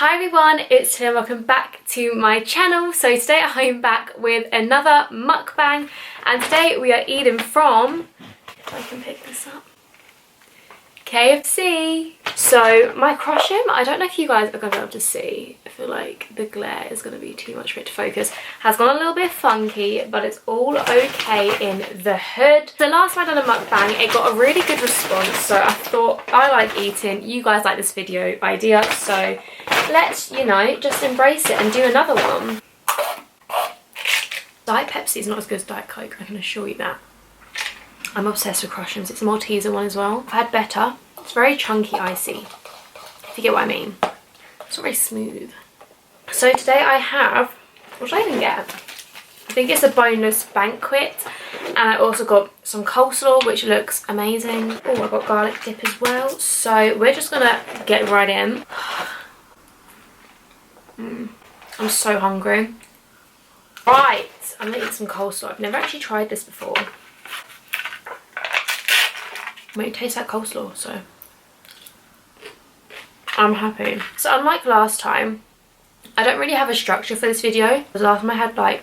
Hi everyone, it's Talia. Welcome back to my channel. So today I'm back with another mukbang, and today we are eating from, if I can pick this up, KFC. So my crushim, I don't know if you guys are going to be able to see. I feel like the glare is going to be too much for it to focus. Has gone a little bit funky, but it's all okay in the hood. The last time I done a mukbang, it got a really good response, so I thought I like eating, you guys like this video idea, so let's, you know, just embrace it and do another one. Diet Pepsi is not as good as Diet Coke, I can assure you that. I'm obsessed with crushims. It's a Malteser one as well. I've had better. It's very chunky icy, if you get what I mean. It's not very smooth. So today I have, what did I even get? I think it's a boneless banquet, and I also got some coleslaw, which looks amazing. Oh, I got garlic dip as well. So we're just gonna get right in. I'm so hungry. Right, I'm gonna eat some coleslaw. I've never actually tried this before. But it tastes like coleslaw, so I'm happy. So unlike last time, I don't really have a structure for this video. Because last time I had like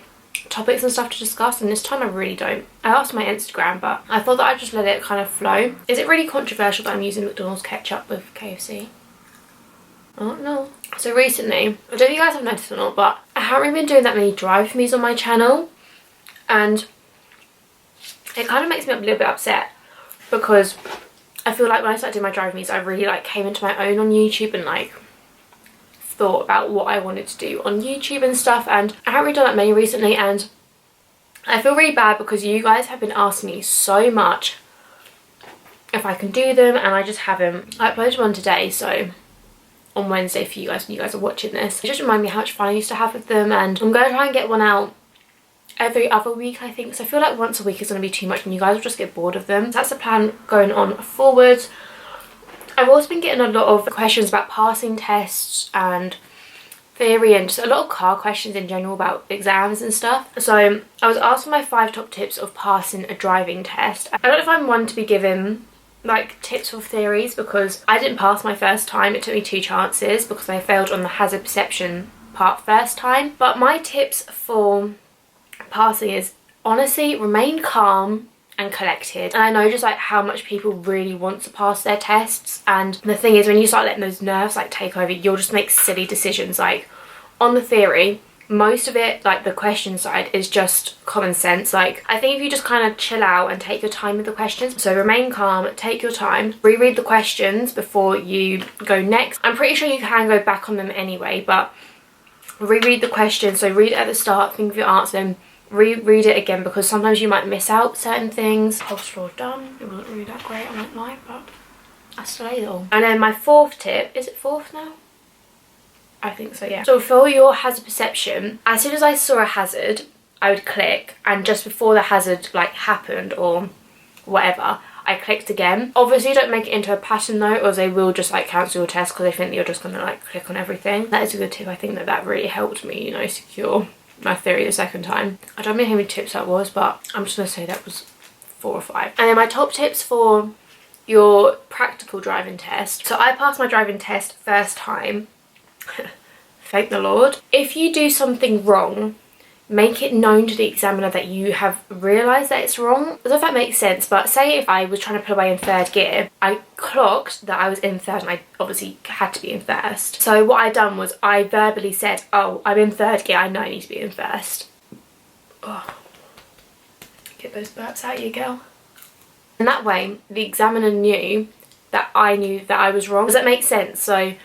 topics and stuff to discuss, and this time I really don't. I asked my Instagram, but I thought that I'd just let it kind of flow. Is it really controversial that I'm using McDonald's ketchup with KFC? I don't know. So recently, I don't know if you guys have noticed or not, but I haven't really been doing that many drive-for-me's on my channel, and it kind of makes me a little bit upset, because I feel like when I started doing my drive-for-me's, I really like came into my own on YouTube and like thought about what I wanted to do on YouTube and stuff, and I haven't really done that many recently, and I feel really bad because you guys have been asking me so much if I can do them, and I just haven't. I uploaded one today, so on Wednesday for you guys when you guys are watching this. It just reminded me how much fun I used to have with them, and I'm going to try and get one out every other week, I think. So I feel like once a week is going to be too much and you guys will just get bored of them. So that's the plan going on forward. I've also been getting a lot of questions about passing tests and theory, and just a lot of car questions in general about exams and stuff. So I was asked for my 5 top tips of passing a driving test. I don't know if I'm one to be given like tips for theories, because I didn't pass my first time. It took me 2 chances because I failed on the hazard perception part first time. But my tips for passing is honestly remain calm and collected. And I know just like how much people really want to pass their tests, and the thing is, when you start letting those nerves like take over, you'll just make silly decisions. Like on the theory, most of it, like the question side, is just common sense. Like I think if you just kind of chill out and take your time with the questions, so remain calm, take your time, reread the questions before you go next. I'm pretty sure you can go back on them anyway, but reread the questions. So read it at the start, think of your answer, then reread it again, because sometimes you might miss out certain things. Coleslaw done. It wasn't really that great, I won't lie, but I still ate it all. And then my 4th tip, is it 4th now? I think so, yeah. So for your hazard perception, as soon as I saw a hazard, I would click, and just before the hazard like happened or whatever, I clicked again. Obviously don't make it into a pattern though, or they will just like cancel your test because they think that you're just gonna like click on everything. That is a good tip. I think that that really helped me, you know, secure my theory the second time. I don't know how many tips that was, but I'm just gonna say that was 4 or 5. And then my top tips for your practical driving test. So I passed my driving test first time. Thank the Lord. If you do something wrong, make it known to the examiner that you have realised that it's wrong. I don't know if that makes sense, but say if I was trying to pull away in 3rd gear, I clocked that I was in 3rd and I obviously had to be in 1st. So what I done was I verbally said, oh, I'm in 3rd gear, I know I need to be in 1st. Oh. Get those burps out of you, girl. And that way, the examiner knew that I knew that I was wrong. Does that make sense? So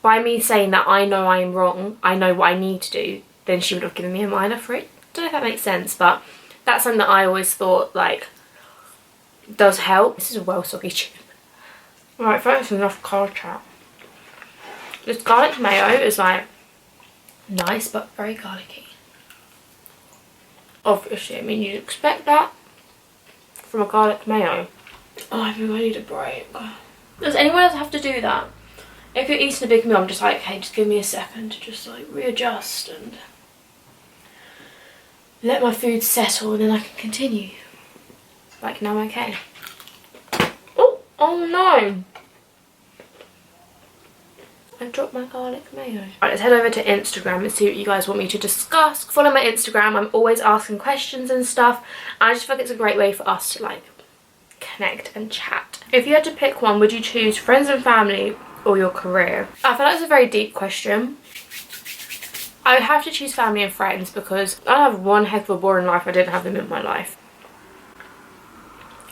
by me saying that I know I'm wrong, I know what I need to do, then she would have given me a minor for it. Don't know if that makes sense, but that's something that I always thought like does help. This is a well soggy tube. Right, I think that's enough car chat. This garlic mayo is like nice but very garlicky. Obviously, I mean, you'd expect that from a garlic mayo. Oh, I think I need a break. Does anyone else have to do that? If you're eating a big meal, I'm just like, hey, just give me a second to just like readjust and let my food settle, and then I can continue. Like, now I'm okay. Oh no! I dropped my garlic mayo. Right, let's head over to Instagram and see what you guys want me to discuss. Follow my Instagram. I'm always asking questions and stuff. I just feel like it's a great way for us to like connect and chat. If you had to pick one, would you choose friends and family or your career? I feel like it's a very deep question. I would have to choose family and friends because I have one heck of a boring life. I didn't have them in my life.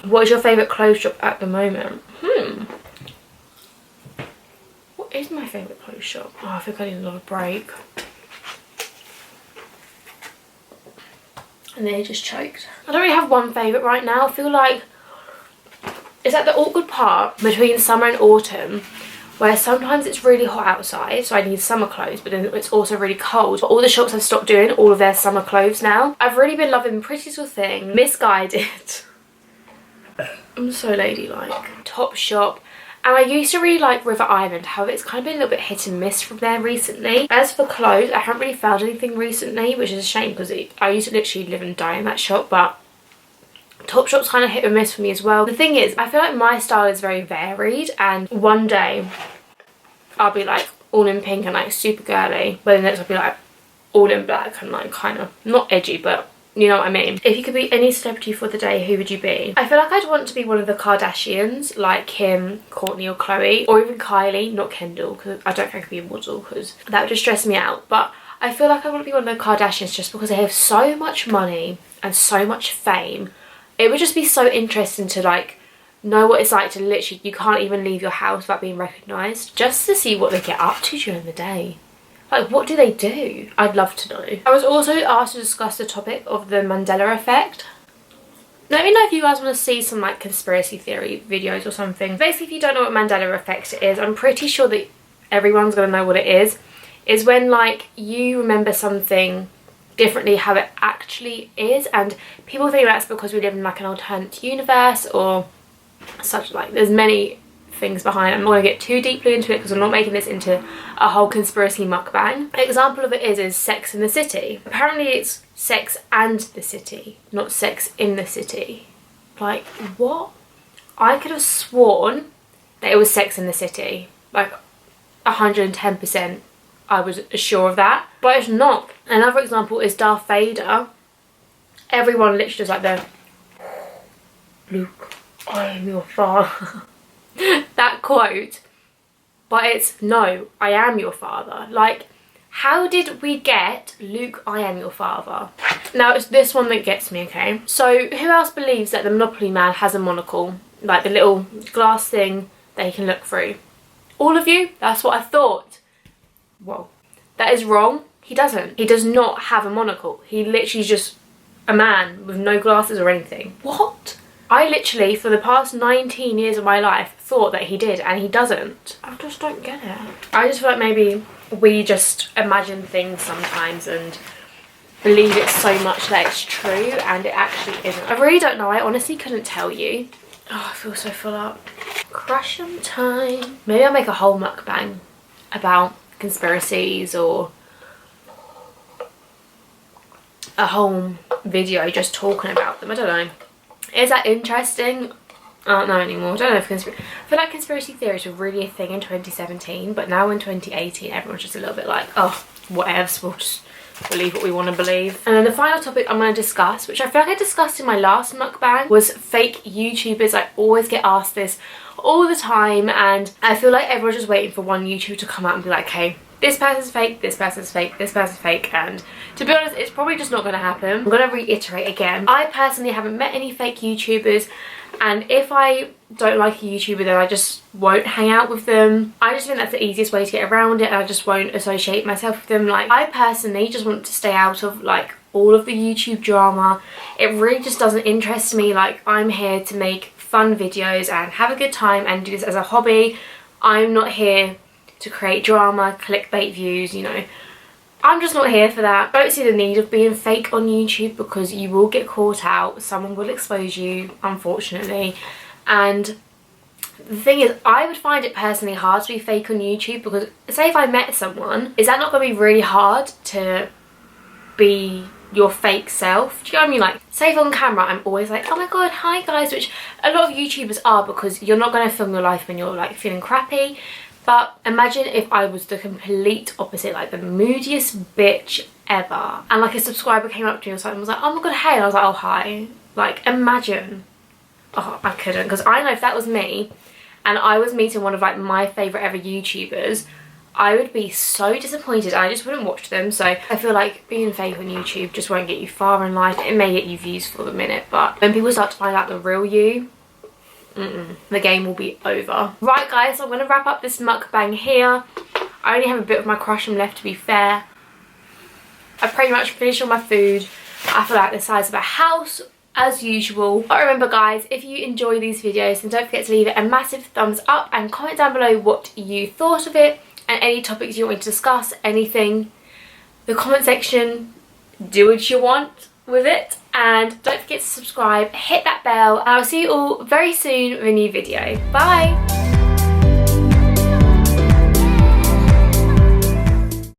What is your favourite clothes shop at the moment? What is my favourite clothes shop? Oh, I think I need another break. And they just choked. I don't really have one favourite right now. I feel like it's at the awkward part between summer and autumn where sometimes it's really hot outside, so I need summer clothes, but then it's also really cold. But all the shops have stopped doing all of their summer clothes now. I've really been loving Pretty Little Thing, Misguided. I'm so ladylike. Topshop. And I used to really like River Island, however it's kind of been a little bit hit and miss from there recently. As for clothes, I haven't really found anything recently, which is a shame because I used to literally live and die in that shop, but Topshop's kind of hit and miss for me as well. The thing is, I feel like my style is very varied, and one day I'll be like all in pink and like super girly, but the next I'll be like all in black and like kind of not edgy, but you know what I mean. If you could be any celebrity for the day, who would you be? I feel like I'd want to be one of the Kardashians, like Kim, Kourtney or Khloe, or even Kylie, not Kendall, because I don't think I could be a model because that would just stress me out. But I feel like I want to be one of the Kardashians just because they have so much money and so much fame. It would just be so interesting to like know what it's like to literally, you can't even leave your house without being recognised, just to see what they get up to during the day. Like, what do they do? I'd love to know. I was also asked to discuss the topic of the Mandela Effect. Let me know if you guys want to see some like conspiracy theory videos or something. Basically, if you don't know what Mandela Effect is, I'm pretty sure that everyone's going to know what it is. It's when like you remember something differently how it actually is, and people think that's because we live in like an alternate universe or such. Like, there's many things behind it. I'm not going to get too deeply into it because I'm not making this into a whole conspiracy mukbang. An example of it is Sex in the City. Apparently it's Sex and the City, not Sex in the City. Like, what? I could have sworn that it was Sex in the City, like 110%. I was sure of that, but it's not. Another example is Darth Vader. Everyone literally does like the Luke, I am your father. That quote, but it's no, I am your father. Like, how did we get Luke, I am your father? Now it's this one that gets me, okay? So who else believes that the Monopoly man has a monocle, like the little glass thing that he can look through? All of you? That's what I thought. Whoa, that is wrong. He doesn't. He does not have a monocle. He literally is just a man with no glasses or anything. What? I literally, for the past 19 years of my life, thought that he did, and he doesn't. I just don't get it. I just feel like maybe we just imagine things sometimes and believe it so much that it's true, and it actually isn't. I really don't know. I honestly couldn't tell you. Oh, I feel so full up. Crushing time. Maybe I'll make a whole mukbang about conspiracies, or a whole video just talking about them. I don't know. Is that interesting? I don't know anymore. I don't know if I feel like conspiracy theories were really a thing in 2017, but now in 2018 everyone's just a little bit like, oh, whatevs, we'll just believe what we want to believe. And then the final topic I'm going to discuss, which I feel like I discussed in my last mukbang, was fake YouTubers. I always get asked this all the time, and I feel like everyone's just waiting for one YouTuber to come out and be like, hey, this person's fake, this person's fake, this person's fake, and to be honest, it's probably just not going to happen. I'm going to reiterate again. I personally haven't met any fake YouTubers, and if I don't like a YouTuber, then I just won't hang out with them. I just think that's the easiest way to get around it, and I just won't associate myself with them. Like, I personally just want to stay out of like all of the YouTube drama. It really just doesn't interest me. Like, I'm here to make fun videos and have a good time and do this as a hobby. I'm not here to create drama, clickbait views, you know. I'm just not here for that. I don't see the need of being fake on YouTube because you will get caught out. Someone will expose you, unfortunately. And the thing is, I would find it personally hard to be fake on YouTube because, say if I met someone, is that not going to be really hard to be your fake self? Do you know what I mean? Like, say if on camera I'm always like, oh my god, hi guys, which a lot of YouTubers are, because you're not going to film your life when you're like feeling crappy. But imagine if I was the complete opposite, like the moodiest bitch ever, and like a subscriber came up to me or something and was like, oh my god, hey, and I was like, oh hi. Like, imagine. Oh, I couldn't, because I know if that was me and I was meeting one of like my favourite ever YouTubers, I would be so disappointed. I just wouldn't watch them. So I feel like being fake on YouTube just won't get you far in life. It may get you views for the minute, but when people start to find out the real you, the game will be over. Right guys, so I'm going to wrap up this mukbang here. I only have a bit of my crushroom left, to be fair. I've pretty much finished all my food. I feel like the size of a house as usual. But remember guys, if you enjoy these videos, then don't forget to leave it a massive thumbs up and comment down below what you thought of it and any topics you want me to discuss, anything. The comment section, do what you want with it. And don't forget to subscribe, hit that bell, and I'll see you all very soon with a new video. Bye!